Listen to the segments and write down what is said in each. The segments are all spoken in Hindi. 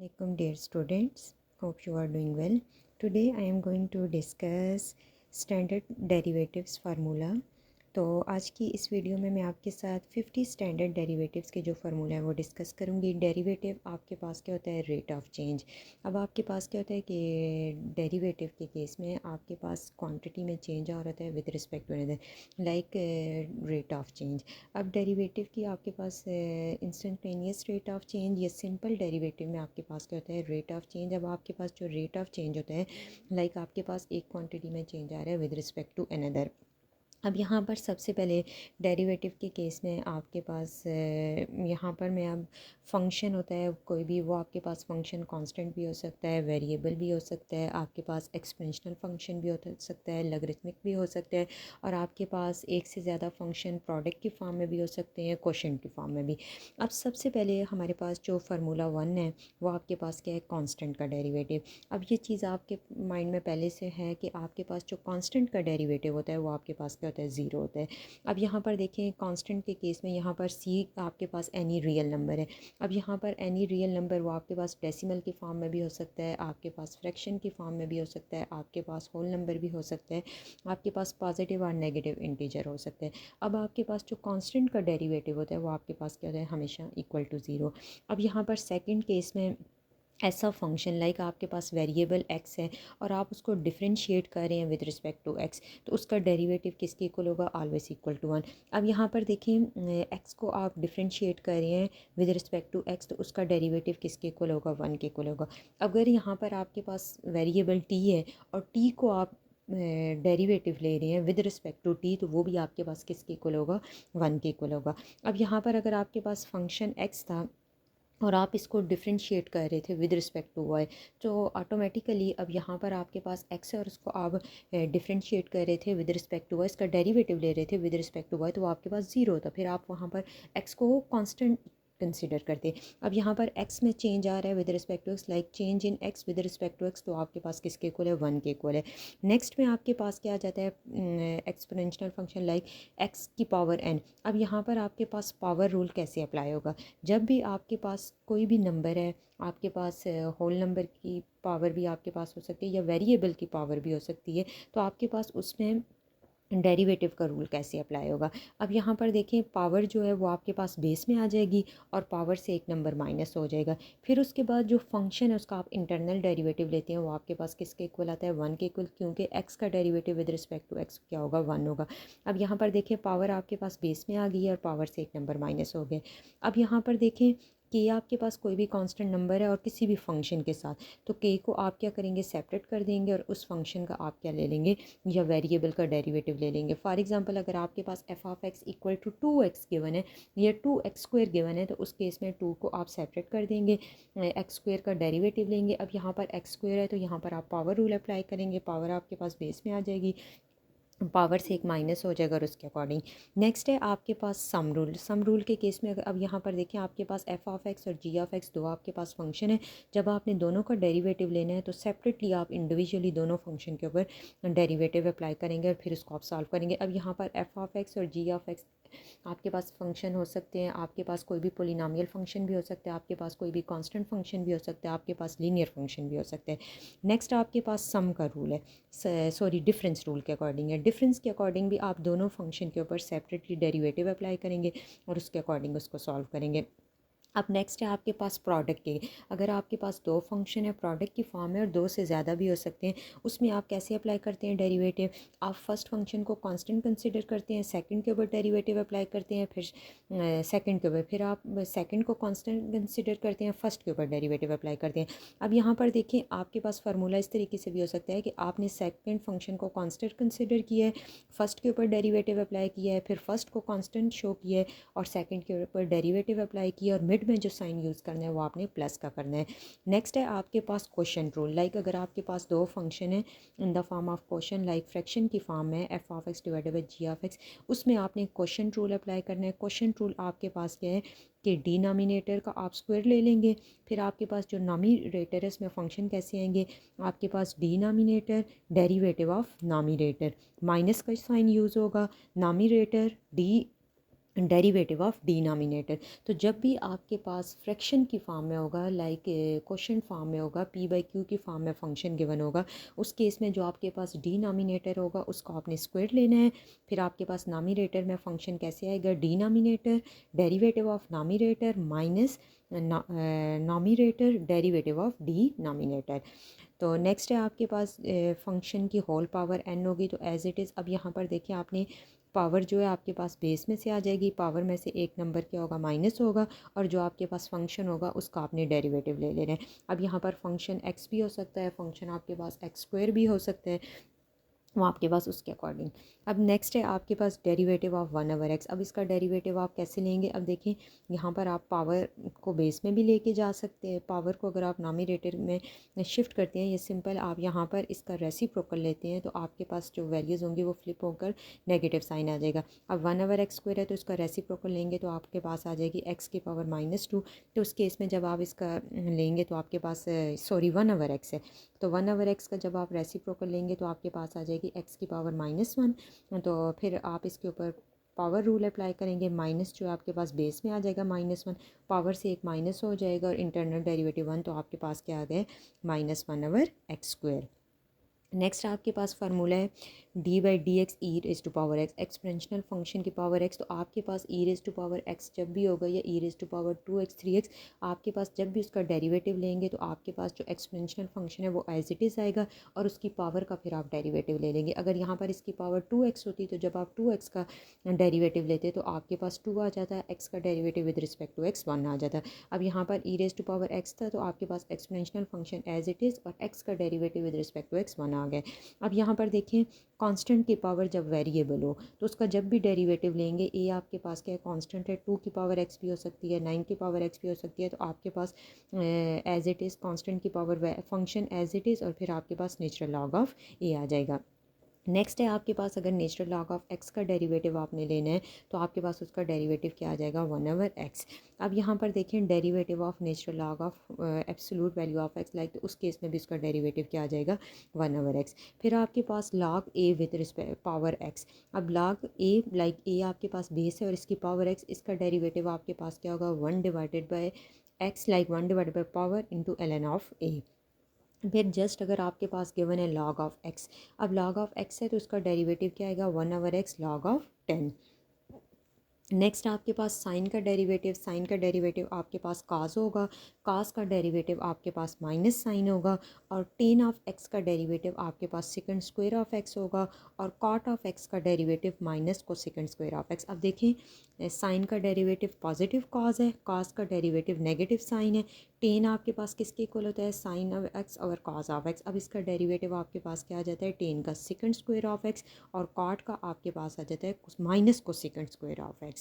Assalamualaikum dear students, hope you are doing well. Today I am going to discuss standard derivatives formula. तो आज की इस वीडियो में मैं आपके साथ 50 स्टैंडर्ड डेरिवेटिव्स के जो फार्मूला है वो डिस्कस करूँगी। डेरिवेटिव आपके पास क्या होता है, रेट ऑफ चेंज। अब आपके पास क्या होता है कि डेरिवेटिव के केस में आपके पास क्वांटिटी में चेंज आ रहा है with respect to another, like rate of change. अब डेरिवेटिव की आपके पास इंस्टेंटेनियस रेट ऑफ चेंज या सिंपल डेरिवेटिव में आपके पास क्या होता है, रेट ऑफ चेंज। अब आपके पास जो रेट ऑफ चेंज होता है, लाइक आपके पास एक क्वांटिटी में चेंज आ रहा है विद रिस्पेक्ट टू अनदर। अब यहाँ पर सबसे पहले डेरिवेटिव के केस में आपके पास यहाँ पर मैं अब फंक्शन होता है कोई भी, वो आपके पास फंक्शन कांस्टेंट भी हो सकता है, वेरिएबल भी हो सकता है, आपके पास एक्सपोनेंशियल फंक्शन भी हो सकता है, लॉगरिथमिक भी हो सकता है, और आपके पास एक से ज़्यादा फंक्शन प्रोडक्ट की फॉर्म में भी हो सकते हैं, क्वोशंट की फॉर्म में भी। अब सबसे पहले हमारे पास जो फार्मूला 1 है वो आपके पास क्या है, कांस्टेंट का डेरिवेटिव। अब ये चीज़ आपके माइंड में पहले से है कि आपके पास जो कांस्टेंट का डेरिवेटिव होता है वो आपके पास क्या होता है, ज़ीरो होता है। अब यहाँ पर देखें कांस्टेंट के केस में यहाँ पर सी आपके पास एनी रियल नंबर है। अब यहाँ पर एनी रियल नंबर वो आपके पास डेसिमल की फॉर्म में भी हो सकता है, आपके पास फ्रैक्शन की फॉर्म में भी हो सकता है, आपके पास होल नंबर भी हो सकता है, आपके पास पॉजिटिव और नेगेटिव इंटीजर हो सकते हैं। अब आपके पास जो कांस्टेंट का डेरिवेटिव होता है वो आपके पास क्या होता है, हमेशा इक्वल टू ज़ीरो। अब यहाँ पर सेकंड केस में ऐसा फंक्शन लाइक आपके पास वेरिएबल एक्स है और आप उसको डिफरेंशिएट कर रहे हैं विद रिस्पेक्ट टू एक्स, तो उसका डेरिवेटिव किसके इक्वल होगा, ऑलवेज इक्वल टू वन। अब यहाँ पर देखें एक्स को आप डिफरेंशिएट कर रहे हैं विद रिस्पेक्ट टू एक्स, तो उसका डेरिवेटिव किसके इक्वल होगा, वन के इक्वल होगा। अगर यहाँ पर आपके पास वेरिएबल टी है और टी को आप डेरिवेटिव ले रहे हैं विद रिस्पेक्ट टू टी, तो वो भी आपके पास किसके इक्वल होगा, वन के इक्वल होगा। अब यहाँ पर अगर आपके पास फंक्शन एक्स था और आप इसको डिफरेंशिएट कर रहे थे विद रिस्पेक्ट टू वाई, तो ऑटोमेटिकली अब यहाँ पर आपके पास एक्स है और उसको आप डिफरेंशिएट कर रहे थे विद रिस्पेक्ट टू वाई, इसका डेरिवेटिव ले रहे थे विद रिस्पेक्ट टू वाई, तो वो आपके पास ज़ीरो होता। फिर आप वहाँ पर एक्स को कांस्टेंट कंसिडर करते। अब यहाँ पर एक्स में चेंज आ रहा है with respect to x, like change in x with respect to x, तो आपके पास किसके इक्वल है, वन के इक्वल है। नेक्स्ट में आपके पास क्या आ जाता है, एक्सपोनेंशियल फंक्शन लाइक एक्स की पावर एन। अब यहाँ पर आपके पास पावर रूल कैसे अप्लाई होगा, जब भी आपके पास कोई भी नंबर है, आपके पास होल नंबर की पावर भी आपके पास हो सकती है या वेरिएबल की पावर भी हो सकती है, तो आपके पास उसमें डेरिवेटिव का रूल कैसे अप्लाई होगा। अब यहाँ पर देखें पावर जो है वो आपके पास बेस में आ जाएगी और पावर से एक नंबर माइनस हो जाएगा। फिर उसके बाद जो फंक्शन है उसका आप इंटरनल डेरिवेटिव लेते हैं, वो आपके पास किसके इक्वल आता है, वन के इक्वल, क्योंकि एक्स का derivative with respect to x क्या होगा, वन होगा। अब यहाँ पर देखें पावर आपके पास बेस में आ गई है और पावर से एक नंबर माइनस हो गए। अब यहाँ पर देखें कि आपके पास कोई भी कांस्टेंट नंबर है और किसी भी फंक्शन के साथ, तो के को आप क्या करेंगे, सेपरेट कर देंगे और उस फंक्शन का आप क्या ले लेंगे, या वेरिएबल का डेरिवेटिव ले लेंगे। फॉर एग्जांपल अगर आपके पास F of X equal to two X given है या टू एक्स स्क्वायर गिवन है, तो उस केस में टू को आप सेपरेट कर देंगे, एक्स स्क्वायर का डेरिवेटिव लेंगे। अब यहाँ पर एक्स स्क्वायर है तो यहाँ पर आप पावर रूल अप्लाई करेंगे, पावर आपके पास बेस में आ जाएगी, पावर से एक माइनस हो जाएगा और उसके अकॉर्डिंग। नेक्स्ट है आपके पास सम रूल। सम रूल के केस में अब यहाँ पर देखें आपके पास एफ ऑफ एक्स और जी ऑफ एक्स दो आपके पास फंक्शन है। जब आपने दोनों का डेरिवेटिव लेना है तो सेपरेटली आप इंडिविजुअली दोनों फंक्शन के ऊपर डेरिवेटिव अप्लाई करेंगे और फिर उसको आप सॉल्व करेंगे। अब यहाँ पर एफ ऑफ एक्स और जी ऑफ एक्स आपके पास फंक्शन हो सकते हैं, आपके पास कोई भी पोलिनोमियल फंक्शन भी हो सकता है, आपके पास कोई भी कांस्टेंट फंक्शन भी हो सकता है, आपके पास लीनियर फंक्शन भी हो सकता है। नेक्स्ट आपके पास सम का रूल है, सॉरी डिफरेंस रूल के अकॉर्डिंग है। डिफरेंस के अकॉर्डिंग भी आप दोनों फंक्शन के ऊपर सेपरेटली डेरिवेटिव अप्लाई करेंगे और उसके अकॉर्डिंग उसको सॉल्व करेंगे। अब नेक्स्ट है आपके पास प्रोडक्ट के, अगर आपके पास दो फंक्शन है प्रोडक्ट की फॉर्म है और दो से ज़्यादा भी हो सकते हैं, उसमें आप कैसे अप्लाई करते हैं डेरिवेटिव। आप फर्स्ट फंक्शन को कांस्टेंट कंसिडर करते हैं, सेकंड के ऊपर डेरिवेटिव अप्लाई करते हैं, फिर सेकंड के ऊपर, फिर आप सेकंड को कांस्टेंट कंसिडर करते हैं, फर्स्ट के ऊपर डेरिवेटिव अप्लाई करते हैं। अब यहाँ पर देखें आपके पास फार्मूला इस तरीके से भी हो सकता है कि आपने सेकंड फंक्शन को कांस्टेंट कंसिडर किया है, फर्स्ट के ऊपर डेरिवेटिव अप्लाई किया है, फिर फर्स्ट को कांस्टेंट शो किया है और सेकंड के ऊपर डेरिवेटिव अप्लाई किया, और मिड में जो साइन यूज़ करना है वो आपने प्लस का करना है। नेक्स्ट है आपके पास क्वोशंट रूल। लाइक अगर आपके पास दो फंक्शन है in the form of quotient, like fraction की फॉर्म में f of x divided by g of x, उसमें आपने क्वोशंट रूल अप्लाई करना है। क्वोशंट रूल आपके पास क्या है कि डिनोमिनेटर का आप स्क्वायर ले लेंगे, फिर आपके पास जो नॉमिनेटर है इसमें फंक्शन कैसे आएंगे, आपके पास denominator derivative of numerator, minus का साइन यूज़ होगा, numerator d derivative of denominator. तो जब भी आपके पास फ्रैक्शन की फॉर्म में होगा, लाइक क्वोशंट फॉर्म में होगा, पी बाई क्यू की फॉर्म में फंक्शन गिवन होगा, उस केस में जो आपके पास डिनोमिनेटर होगा उसको आपने स्क्वायर लेना है। फिर आपके पास नॉमिनेटर में फंक्शन कैसे आएगा, denominator derivative of numerator minus nominator derivative of denominator. तो नेक्स्ट है आपके पास फंक्शन की होल पावर n होगी, तो एज इट इज़। अब यहाँ पर देखिए आपने पावर जो है आपके पास बेस में से आ जाएगी, पावर में से एक नंबर क्या होगा, माइनस होगा, और जो आपके पास फंक्शन होगा उसका आपने डेरिवेटिव ले लेना है। अब यहाँ पर फंक्शन x भी हो सकता है, फंक्शन आपके पास x स्क्वायर भी हो सकता है, वो आपके पास उसके अकॉर्डिंग। अब नेक्स्ट है आपके पास डेरिवेटिव ऑफ 1/x। अब इसका डेरिवेटिव आप कैसे लेंगे, अब देखिए यहाँ पर आप पावर को बेस में भी लेके जा सकते हैं, पावर को अगर आप नॉमिनेटर में शिफ्ट करते हैं, ये सिंपल आप यहाँ पर इसका रेसिप्रोकल लेते हैं तो आपके पास जो वैल्यूज़ होंगी वो फ्लिप होकर नेगेटिव साइन आ जाएगा। अब 1/x स्क्वायर है तो इसका रेसिप्रोकल लेंगे तो आपके पास आ जाएगी x की पावर -2। तो उस केस में जब आप इसका लेंगे तो आपके पास सॉरी 1/x है, तो 1/x का जब आप रेसिप्रोकल लेंगे तो आपके पास आ जाएगी x की पावर -1। तो फिर आप इसके ऊपर पावर रूल अप्लाई करेंगे, माइनस जो आपके पास बेस में आ जाएगा -1, पावर से एक माइनस हो जाएगा और इंटरनल डेरिवेटिव 1, तो आपके पास क्या आ गए -1/x स्क्वायर। नेक्स्ट आपके पास फार्मूला है d/dx e⁻x, एक्सपेंशनल फंक्शन की पावर x। तो आपके पास e⁻x जब भी होगा या e⁻2x 3x, आपके पास जब भी उसका डेरिवेटिव लेंगे तो आपके पास जो एक्सपेंशनल फंक्शन है वो एज इट इज़ आएगा और उसकी पावर का फिर आप डेरिवेटिव ले लेंगे। अगर यहाँ पर इसकी पावर 2x होती तो जब आप 2x का डेरिवेटिव लेते तो आपके पास 2 आ जाता है, x का derivative with respect to x 1 आ जाता है। अब यहाँ पर e⁻x था तो आपके पास exponential function as it is और x का derivative with respect to x 1 आ गए। अब यहाँ पर देखें कांस्टेंट की पावर जब वेरिएबल हो तो उसका जब भी डेरिवेटिव लेंगे, ए आपके पास क्या है, कांस्टेंट है, 2 की पावर x भी हो सकती है, 9 की पावर x भी हो सकती है, तो आपके पास एज इट इज़ कांस्टेंट की power function as it is और फिर आपके पास नेचुरल लॉग ऑफ ए आ जाएगा। नेक्स्ट है आपके पास अगर नेचुरल लॉग ऑफ x का डेरिवेटिव आपने लेना है तो आपके पास उसका डेरिवेटिव क्या आ जाएगा 1/x। अब यहाँ पर देखें derivative of natural log of absolute value of x, like तो उस केस में भी उसका डेरिवेटिव क्या आ जाएगा 1/x। फिर आपके पास log a with respect power x। अब लॉग a, लाइक a आपके पास बेस है और इसकी पावर x, इसका डेरिवेटिव आपके पास क्या होगा 1/x, like 1/, power into ln of a। फिर जस्ट अगर आपके पास गिवन है लॉग ऑफ x, अब लॉग ऑफ x है तो उसका डेरिवेटिव क्या आएगा 1/x लॉग ऑफ 10। नेक्स्ट आपके पास साइन का डेरिवेटिव, साइन का डेरिवेटिव आपके पास काज होगा, काज का डेरिवेटिव आपके पास माइनस साइन होगा, और टेन ऑफ एक्स का डेरिवेटिव आपके पास सेकंड स्क्वायर ऑफ एक्स होगा, और कॉट ऑफ एक्स का derivative minus cosecant square of x. अब देखें साइन का डेरिवेटिव पॉजिटिव काज है, काज का डेरिवेटिव नेगेटिव साइन है, टेन आपके पास किसके इक्वल होता है साइन ऑफ एक्स और कॉज ऑफ एक्स। अब इसका डेरिवेटिव आपके पास क्या आ जाता है टेन का सेकंड स्क्वायर ऑफ एक्स, और कॉट का आपके पास आ जाता है minus cosecant square of x.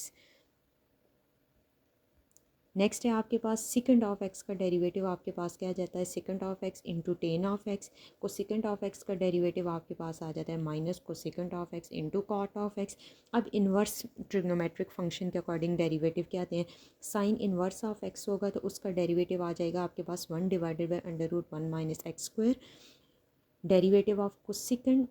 Next है आपके पास सेकंड ऑफ एक्स का डेरिवेटिव आपके पास क्या आ जाता है secant of x into tan of x, cosecant of x का डेरिवेटिव आपके पास आ जाता है minus cosecant of x into cot of x. अब इन्वर्स ट्रिग्नोमेट्रिक फंक्शन के अकॉर्डिंग डेरिवेटिव क्या आते हैं, साइन इन्वर्स ऑफ एक्स होगा तो उसका डेरिवेटिव आ जाएगा आपके पास 1/√1 minus x square. Derivative of cosecant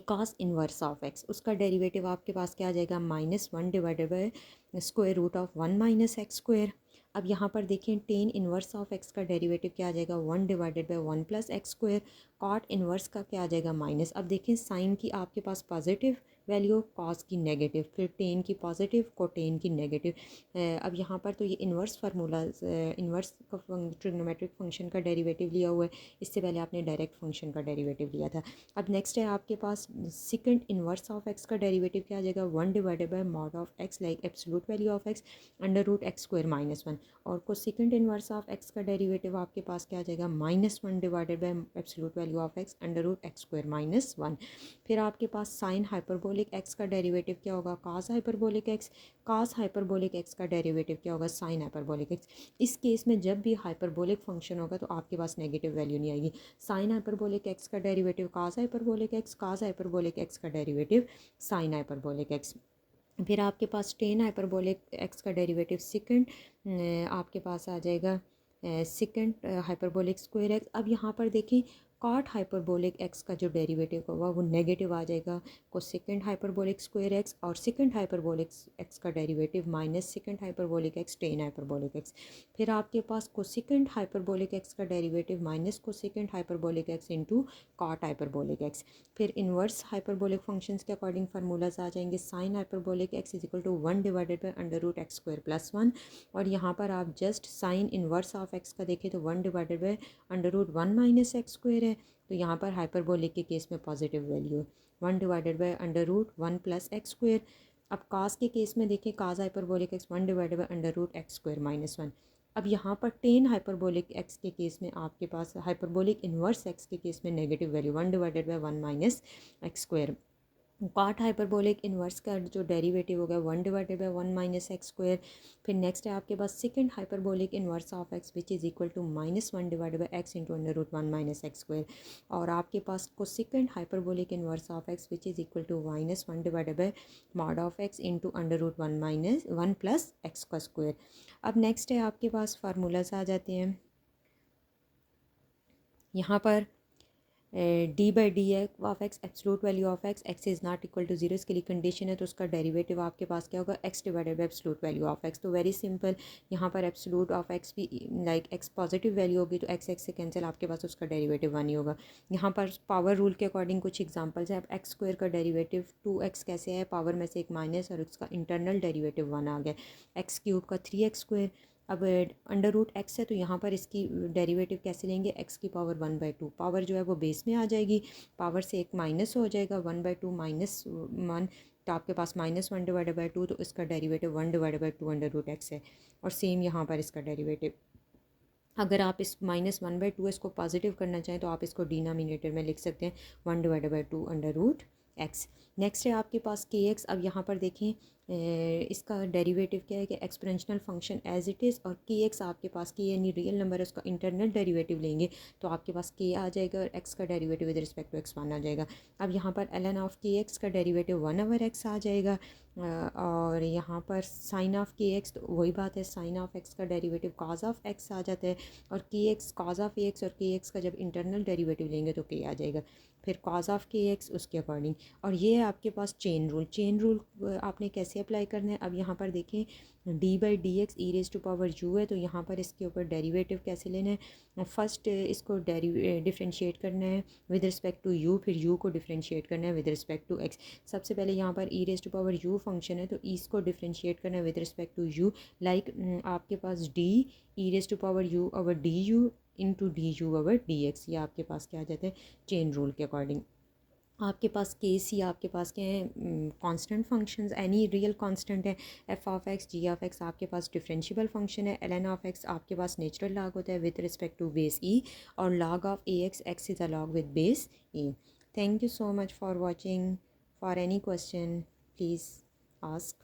cos inverse of x, उसका डेरिवेटिव आपके पास क्या आ जाएगा -1/√1 माइनस एक्स स्क्वायर। अब यहाँ पर देखें टेन इन्वर्स ऑफ एक्स का डेरिवेटिव क्या आ जाएगा 1/1 plus x square, cot inverse का क्या आ जाएगा माइनस। अब देखें साइन की आपके पास पॉजिटिव वैल्यू, कॉस की नेगेटिव, फिर टेन की पॉजिटिव, कोटेन की नेगेटिव। अब यहाँ पर तो ये inverse formula, inverse trigonometric function का डेरिवेटिव लिया हुआ है, इससे पहले आपने डायरेक्ट फंक्शन का डेरिवेटिव लिया था। अब नेक्स्ट है आपके पास सेकंड इन्वर्स ऑफ एक्स का डेरिवेटिव क्या आ जाएगा 1/mod of x, like absolute value of x √x² -1, और को सेकंड इन्वर्स ऑफ एक्स का डेरिवेटिव आपके पास क्या आ जाएगा -1 absolute value of x √x² -1। फिर आपके पास साइन हाइपरबोलिक एक्स का डेरिवेटिव क्या होगा कास हाइपरबोलिक एक्स, कास हाइपरबोलिक एक्स का डेरिवेटिव क्या होगा साइन हाइपरबोलिक एक्स। इस केस में जब भी हाइपरबोलिक फंक्शन होगा तो आपके पास नेगेटिव वैल्यू नहीं आएगी, साइन हाइपरबोलिक एक्स का डेरिवेटिव कास हाइपरबोलिक एक्स, कास हाइपरबोलिक एक्स का डेरिवेटिव साइन हाइपरबोलिक एक्स। फिर आपके पास टेन हाइपरबोलिक एक्स का डेरिवेटिव सेकंड आपके पास आ जाएगा सेकंड हाइपरबोलिक स्क्वायर एक्स। अब यहाँ पर देखें कॉट हाइपरबोलिक एक्स का जो डेरिवेटिव होगा वो नेगेटिव आ जाएगा, कोसेकेंड हाइपरबोलिक स्क्वायर एक्स, और सेकेंड हाइपरबोलिक एक्स का derivative minus secant hyperbolic x tan hyperbolic x. फिर आपके पास कोसेकेंड हाइपरबोलिक एक्स का derivative minus cosecant hyperbolic x into cot hyperbolic x. फिर इन्वर्स हाइपरबोलिक फंक्शंस के अकॉर्डिंग फार्मूलाज आ जाएंगे, sine hyperbolic x is equal to 1 divided by under root x square plus 1, और यहाँ पर आप just sine inverse of x का देखें तो 1 divided by under root 1 minus x square है, तो यहाँ पर हाइपरबोलिक के केस में पॉजिटिव वैल्यू है 1 divided by under root 1 plus x square. अब कास के केस में देखें, cos hyperbolic x 1 divided by under root x square minus 1। अब यहाँ पर टेन हाइपरबोलिक एक्स के केस में आपके पास हाइपरबोलिक इन्वर्स एक्स के केस में negative value 1 divided by 1 minus x square. Cot hyperbolic inverse का जो डेरिवेटिव हो गया 1 divided by 1 minus x square. फिर नेक्स्ट है आपके पास secant hyperbolic inverse of x which is equal to minus 1 divided by x into under root 1 minus x square, और आपके पास cosecant hyperbolic inverse of x which is equal to minus 1 divided by mod of x into under root 1 minus 1 plus x का स्क्वायर। अब नेक्स्ट है आपके पास फार्मूलाज आ जाते हैं, यहाँ पर d by D of x absolute value of x, x is not equal to zero, इसके लिए कंडीशन है, तो उसका डेरिवेटिव आपके पास क्या होगा, x divided by absolute value of x. तो वेरी सिंपल, यहाँ पर एब्सोल्यूट ऑफ एक्स भी लाइक एक्स पॉजिटिव वैल्यू होगी तो एक्स एक्स से कैंसिल, आपके पास उसका डेरिवेटिव 1 ही होगा। यहाँ पर पावर रूल के अकॉर्डिंग कुछ एग्जांपल्स हैं। अब एक्स स्क्वायर का डेरिवेटिव 2x कैसे है, पावर में से एक माइनस और उसका इंटरनल डेरिवेटिव 1 आ गया। एक्स क्यूब का 3x स्क्वायर, अब अंडर रूट एक्स है तो यहाँ पर इसकी डेरिवेटिव कैसे लेंगे, एक्स की पावर 1/2, पावर जो है वो बेस में आ जाएगी, पावर से एक माइनस हो जाएगा 1/2 माइनस 1, तो आपके पास माइनस 1 डिवाइडेड बाई 2, तो इसका derivative 1 divided by 2 under root x है। और सेम यहाँ पर इसका डेरिवेटिव, अगर आप इस माइनस 1/2 इसको पॉजिटिव करना चाहें तो आप इसको डिनोमिनेटर में लिख सकते हैं 1 divided by 2 under root x. Next है आपके पास के एक्स। अब यहाँ पर देखें इसका डेरिवेटिव क्या है कि exponential function as it is, और के एक्स आपके पास के यानी रियल नंबर है उसका इंटरनल डेरिवेटिव लेंगे तो आपके पास के आ जाएगा और एक्स का derivative with respect to x 1 आ जाएगा। अब यहाँ पर ln ऑफ के एक्स का डेरिवेटिव 1/x आ जाएगा, और यहाँ पर साइन ऑफ के एक्स, तो वही बात है, साइन ऑफ एक्स का डेरिवेटिव कॉज ऑफ एक्स आ जाता है, और k x cos of a x, और के एक्स का जब इंटरनल डेरिवेटिव लेंगे तो के आ जाएगा, फिर कॉज ऑफ के एक्स उसके अकॉर्डिंग। और ये है आपके पास चेन रूल। चेन रूल आपने कैसे अप्लाई करना है, अब यहाँ पर देखें d by d x e raise to power u है, तो यहाँ पर इसके ऊपर डेरिवेटिव कैसे लेना है, फर्स्ट इसको डिफ्रेंशिएट करना है विद रिस्पेक्ट टू यू, फिर यू को डिफ्रेंशिएट करना है विद रिस्पेक्ट टू एक्स। सबसे पहले यहाँ पर e raise to power u function है तो इसको डिफ्रेंशिएट करना है with respect to u, like आपके पास d e raise to power u over d u into d u over d x, ये आपके पास क्या आ जाता है चेन रूल के अकॉर्डिंग। आपके पास केस ही आपके पास क्या है, constant functions, any real constant है, f of x g of x आपके पास डिफरेंशिएबल फंक्शन है, ln ऑफ एक्स आपके पास नेचुरल लॉग होता है with respect to base e, और log of a x, x is a log with base e. Thank you so much for watching. For any question please ask.